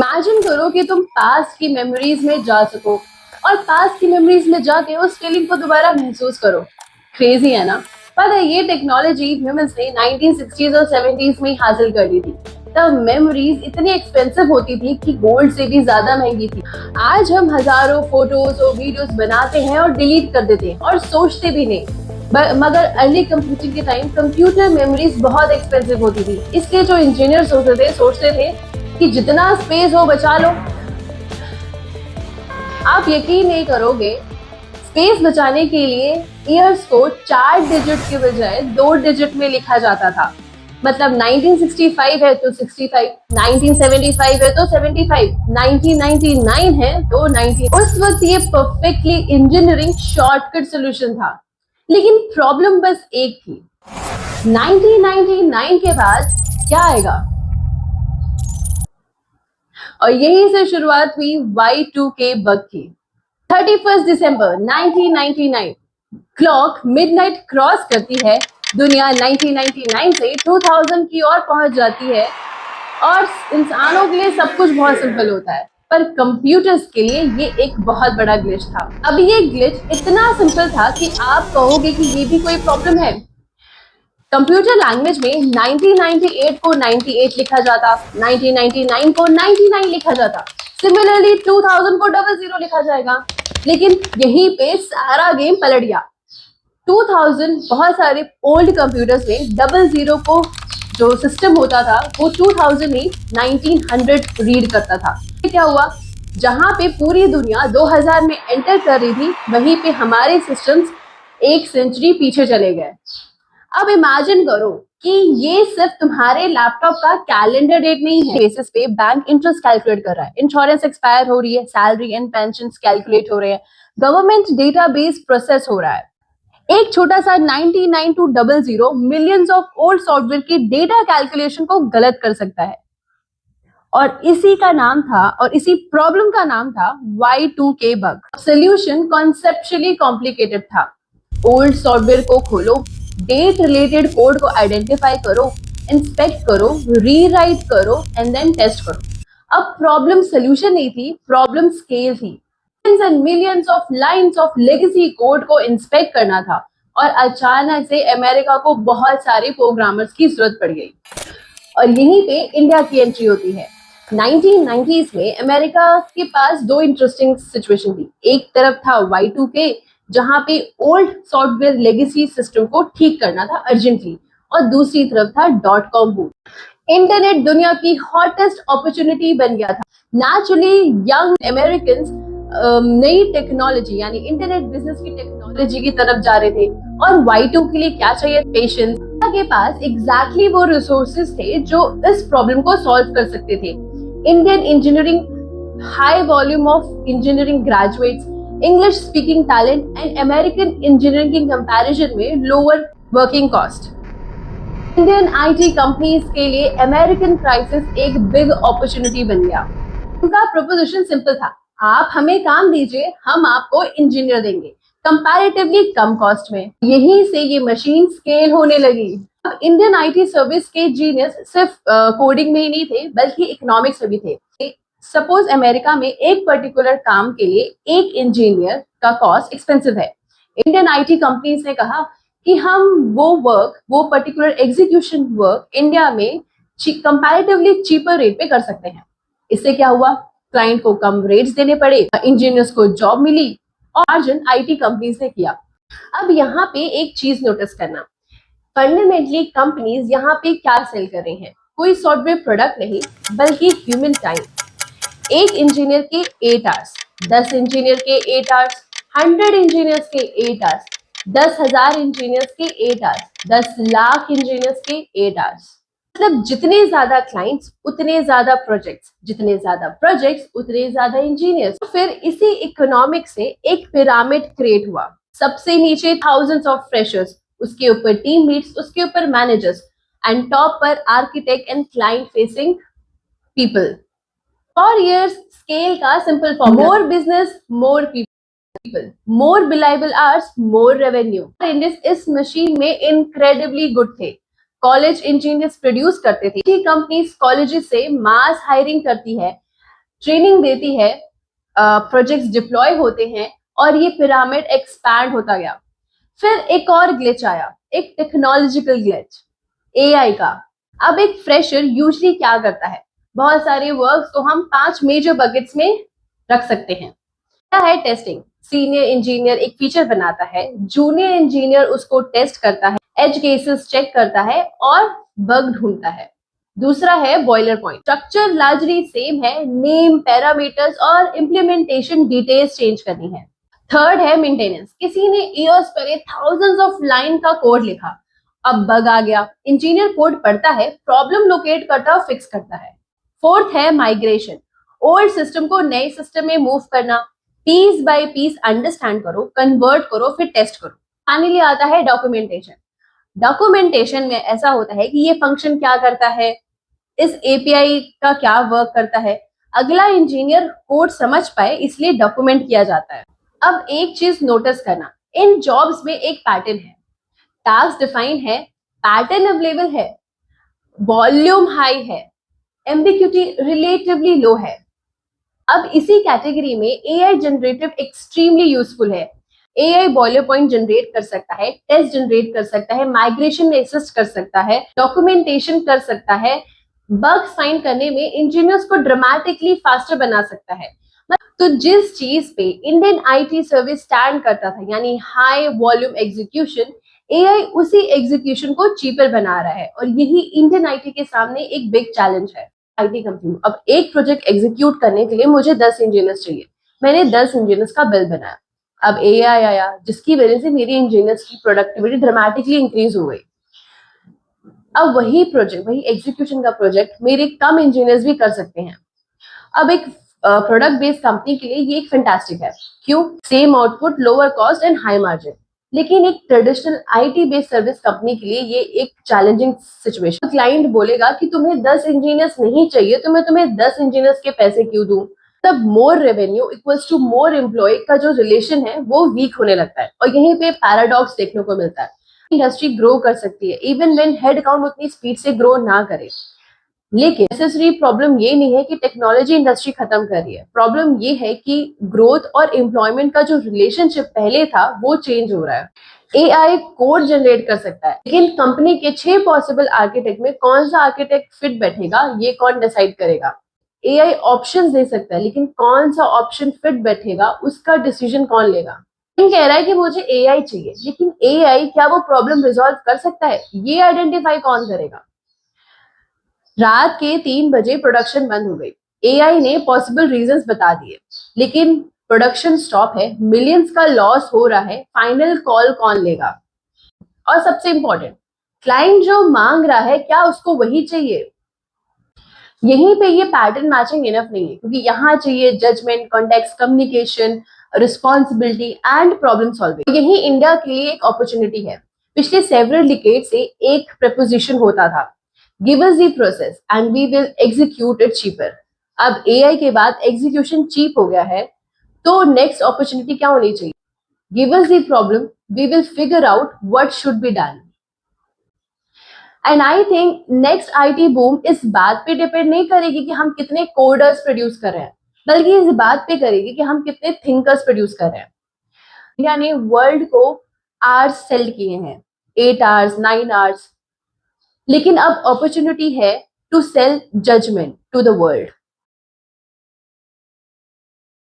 Imagine करो कि तुम पास्ट की मेमोरीज में जा सको और पास्ट की मेमोरीज में जाके उस फीलिंग को दोबारा महसूस करो। क्रेजी है ना? पता है, ये टेक्नोलॉजी ह्यूमंस ने 1960s और 70s में ही हासिल कर ली थी। तब मेमोरीज इतनी एक्सपेंसिव होती थी कि गोल्ड से भी ज्यादा महंगी थी। आज हम हजारों फोटोज और वीडियोस बनाते हैं और डिलीट कर देते हैं और सोचते भी नहीं। मगर अर्ली कंप्यूटिंग के टाइम कंप्यूटर मेमोरीज बहुत एक्सपेंसिव होती थी, इसलिए जो इंजीनियर्स सोचते थे कि जितना स्पेस हो बचा लो। आप यकीन नहीं करोगे, स्पेस बचाने के लिए ईयर्स को 4 डिजिट के बजाय 2 डिजिट में लिखा जाता था। मतलब 1965 है तो 65, 1975 है तो 75, 1999 है तो 90। उस वक्त ये परफेक्टली इंजीनियरिंग शॉर्टकट सोल्यूशन था, लेकिन प्रॉब्लम बस एक थी। 1999 के बाद क्या आएगा? और यहीं से शुरुआत हुई Y2K बग की। 31 दिसंबर 1999 क्लॉक मिडनाइट क्रॉस करती है। दुनिया 1999 से 2000 की ओर पहुंच जाती है और इंसानों के लिए सब कुछ बहुत सिंपल होता है, पर कंप्यूटर्स के लिए ये एक बहुत बड़ा ग्लिच था। अब ये ग्लिच इतना सिंपल था कि आप कहोगे कि ये भी कोई प्रॉब्लम है। कंप्यूटर लैंग्वेज में 1998 को 98 लिखा जाता, 1999 को 99 लिखा जाता, सिमिलरली 2000 को 00 लिखा जाएगा। लेकिन यहीं पे सारा गेम पलट गया। 2000 बहुत सारे ओल्ड कंप्यूटर्स में 00 को जो सिस्टम होता था वो 2000 में 1900 रीड करता था। क्या हुआ? जहां पे पूरी दुनिया 2000 में एंटर कर रही थी, वहीं पे हमारे सिस्टम्स एक सेंचुरी पीछे चले गए। अब इमेजिन करो कि ये सिर्फ तुम्हारे लैपटॉप का कैलेंडर डेट नहीं है, बेसिस पे बैंक इंटरेस्ट कैलकुलेट कर रहा है, इंश्योरेंस एक्सपायर हो रही है, सैलरी एंड पेंशन कैलकुलेट हो रहे हैं, गवर्नमेंट डेटाबेस प्रोसेस हो रहा है। एक छोटा सा 99 to 00 millions of old software की डेटा कैलकुलेशन को गलत कर सकता है। और इसी प्रॉब्लम का नाम था Y2K bug. Solution conceptually complicated था। ओल्ड सॉफ्टवेयर को खोलो, डेट रिलेटेड कोड को आइडेंटिफाई करो, इंस्पेक्ट करो, रीराइट करो एंड देन टेस्ट करो। अब प्रॉब्लम सोल्यूशन नहीं थी, प्रॉब्लम स्केल थी। And millions of lines of legacy code को इंस्पेक्ट करना था और अचानक से अमेरिका को बहुत सारे प्रोग्रामर्स की जरूरत पड़ गई। और यहीं पे इंडिया की एंट्री होती है। 1990s में अमेरिका के पास दो इंटरेस्टिंग सिचुएशन थी। एक तरफ था Y2K, जहां पे ओल्ड सॉफ्टवेयर लेगेसी सिस्टम को ठीक करना था अर्जेंटली, और दूसरी तरफ था .com बूम। इंटरनेट दुनिया की हॉटेस्ट अपॉर्चुनिटी बन गया था। नेचुरली यंग अमेरिकन नई टेक्नोलॉजी यानी इंटरनेट बिजनेस की टेक्नोलॉजी की तरफ जा रहे थे, और Y2 के लिए क्या चाहिए? पेशेंस। के पास एग्जैक्टली वो रिसोर्सेज थे जो इस प्रॉब्लम को सॉल्व कर सकते थे। Indian engineering, high volume of engineering graduates, English speaking talent and American engineering की कंपैरिजन में lower working cost. Indian IT companies के लिए अमेरिकन क्राइसिस एक बिग अपॉर्चुनिटी बन गया। उनका प्रोपोजिशन सिंपल था, आप हमें काम दीजिए, हम आपको इंजीनियर देंगे कंपैरेटिवली कम कॉस्ट में। यहीं से ये मशीन स्केल होने लगी। अब इंडियन आईटी सर्विस के जीनियस सिर्फ कोडिंग में ही नहीं थे, बल्कि इकोनॉमिक्स में भी थे। सपोज अमेरिका में एक पर्टिकुलर काम के लिए एक इंजीनियर का कॉस्ट एक्सपेंसिव है। इंडियन आईटी कंपनीज ने कहा कि हम वो पर्टिकुलर एग्जीक्यूशन वर्क इंडिया में कंपैरेटिवली चीपर रेट पे कर सकते हैं। इससे क्या हुआ? क्लाइंट को कम रेट्स देने पड़े, इंजीनियर्स को जॉब मिली, और मार्जिन आईटी कंपनीज ने किया। अब यहाँ पे एक चीज नोटिस करना, फंडामेंटली कंपनीज यहाँ पे क्या सेल कर रही हैं? कोई सॉफ्टवेयर प्रोडक्ट नहीं, बल्कि ह्यूमन टाइम। एक इंजीनियर के 8 आवर्स, 10 इंजीनियर के 8 आवर्स, 100 इंजीनियर्स के 8 आवर्स, 10,000 इंजीनियर्स के 8 आवर्स, 10 लाख इंजीनियर्स के 8 आवर्स। मतलब जितने ज्यादा क्लाइंट्स उतने ज्यादा प्रोजेक्ट्स, जितने ज्यादा प्रोजेक्ट्स उतने ज्यादा इंजीनियर्स। फिर इसी इकोनॉमिक्स से एक पिरामिड क्रिएट हुआ। सबसे नीचे थाउजेंड्स ऑफ फ्रेशर्स, उसके ऊपर टीम लीड्स, उसके ऊपर मैनेजर्स, एंड टॉप पर architect and client facing people. For years scale का simple formula, more business more people, more billable hours more revenue. इस मशीन में इनक्रेडिबली गुड थे। कॉलेज इंजीनियर्स प्रोड्यूस करते थे। कंपनीज कॉलेजेस से मास हायरिंग करती है, ट्रेनिंग देती है, प्रोजेक्ट्स डिप्लॉय होते हैं और ये पिरामिड एक्सपैंड होता गया। फिर एक और ग्लिच आया, एक टेक्नोलॉजिकल ग्लिच, एआई का। अब एक फ्रेशर यूजली क्या करता है, बहुत सारे वर्क्स को हम 5 मेजर बकेट्स में रख सकते हैं। क्या है टेस्टिंग, सीनियर इंजीनियर एक फीचर बनाता है, जूनियर इंजीनियर उसको टेस्ट करता है, एज केसेस चेक करता है और बग ढूंढता है। दूसरा है boiler point, structure largely same है, नेम, पैरामीटर्स और इम्प्लीमेंटेशन डिटेल्स चेंज करनी है। थर्ड है मेंटेनेंस, किसी ने ईयर्स पहले थाउजेंड्स ऑफ लाइन का कोड लिखा, अब बग आ गया, इंजीनियर कोड पढ़ता है, प्रॉब्लम लोकेट करता है, फिक्स करता है। फोर्थ है माइग्रेशन, ओल्ड सिस्टम को नए सिस्टम में मूव करना, पीस बाय पीस अंडरस्टैंड करो, कन्वर्ट करो, फिर टेस्ट करो। फाइनली आता है डॉक्यूमेंटेशन। डॉक्यूमेंटेशन में ऐसा होता है कि ये फंक्शन क्या करता है, इस एपीआई का क्या वर्क करता है, अगला इंजीनियर कोड समझ पाए, इसलिए डॉक्यूमेंट किया जाता है। अब एक चीज नोटिस करना, इन जॉब्स में एक पैटर्न है, टास्क डिफाइन है, पैटर्न अवेलेबल है, वॉल्यूम हाई है, एम्बिग्यूटी रिलेटिवली लो है। अब इसी कैटेगरी में एआई जनरेटिव एक्सट्रीमली यूजफुल है। एआई बॉयलर पॉइंट जनरेट कर सकता है, टेस्ट जनरेट कर सकता है, माइग्रेशन में असिस्ट कर सकता है, डॉक्यूमेंटेशन कर सकता है, बग्स फाइंड करने में इंजीनियर्स को ड्रामेटिकली फास्टर बना सकता है। तो जिस चीज पे इंडियन आईटी सर्विस स्टैंड करता था, यानी हाई वॉल्यूम एग्जीक्यूशन, एआई उसी एग्जीक्यूशन को चीपर बना रहा है और यही इंडियन आईटी के सामने एक बिग चैलेंज है। आईटी कंपनी, अब एक प्रोजेक्ट एग्जीक्यूट करने के लिए मुझे 10 इंजीनियर्स चाहिए, मैंने 10 इंजीनियर्स का बिल बनाया, अब एआई आया जिसकी वजह से मेरी इंजीनियर्स की प्रोडक्टिविटी ड्रामेटिकली इंक्रीज हो गई। अब वही प्रोजेक्ट, वही एग्जीक्यूशन का प्रोजेक्ट मेरे कम इंजीनियर्स भी कर सकते हैं। अब एक प्रोडक्ट बेस्ड कंपनी के लिए ये एक फैंटास्टिक है, क्यों? Same output, lower cost and high margin. लेकिन एक traditional IT based service company के लिए ये एक चैलेंजिंग सिचुएशन। क्लाइंट बोलेगा कि तुम्हें 10 इंजीनियर्स नहीं चाहिए तो मैं तुम्हें 10 इंजीनियर्स के पैसे क्यों दूं? तब more revenue equals to more employ का जो रिलेशन है वो वीक होने लगता है और यहीं पे पैराडॉक्स देखने को मिलता है। इंडस्ट्री ग्रो कर सकती है इवन व्हेन हेड काउंट उतनी स्पीड से ग्रो ना करे, लेकिन नेसेसरी प्रॉब्लम ये नहीं है कि टेक्नोलॉजी इंडस्ट्री खत्म कर रही है, प्रॉब्लम ये है कि ग्रोथ और एम्प्लॉयमेंट का जो रिलेशनशिप पहले था वो चेंज हो रहा है। एआई कोड जनरेट कर सकता है, लेकिन कंपनी के 6 पॉसिबल आर्किटेक्ट में कौन सा आर्किटेक्ट फिट बैठेगा ये कौन डिसाइड करेगा? एआई ऑप्शंस दे सकता है, लेकिन कौन सा ऑप्शन फिट बैठेगा उसका डिसीजन कौन लेगा? कह रहा है कि मुझे एआई चाहिए, लेकिन एआई क्या वो प्रॉब्लम रिजॉल्व कर सकता है, ये आइडेंटिफाई कौन करेगा? रात के 3 बजे प्रोडक्शन बंद हो गई, एआई ने पॉसिबल रीजंस बता दिए, लेकिन प्रोडक्शन स्टॉप है, मिलियंस का लॉस हो रहा है, फाइनल कॉल कौन लेगा? और सबसे इंपॉर्टेंट, क्लाइंट जो मांग रहा है क्या उसको वही चाहिए? यहीं पे ये पैटर्न मैचिंग इनफ नहीं है, क्योंकि यहाँ चाहिए judgement, context, communication, responsibility and problem solving. यही इंडिया के लिए एक अपॉर्चुनिटी है। पिछले सेवरल डिकेड से एक प्रपोजिशन होता था, give us the process and we will execute it cheaper. अब एआई के बाद एग्जीक्यूशन चीप हो गया है, तो नेक्स्ट अपॉर्चुनिटी क्या होनी चाहिए? Give us the problem, we will figure out what should be done. And I think next IT boom इस बात पे डिपेंड नहीं करेगी कि हम कितने कोडर्स प्रोड्यूस कर रहे हैं, बल्कि इस बात पे करेगी कि हम कितने थिंकर्स प्रोड्यूस कर रहे हैं। इंडिया ने वर्ल्ड को आवर्स सेल किए हैं, 8 आवर्स, 9 आवर्स, लेकिन अब अपॉर्चुनिटी है to sell judgement to the world.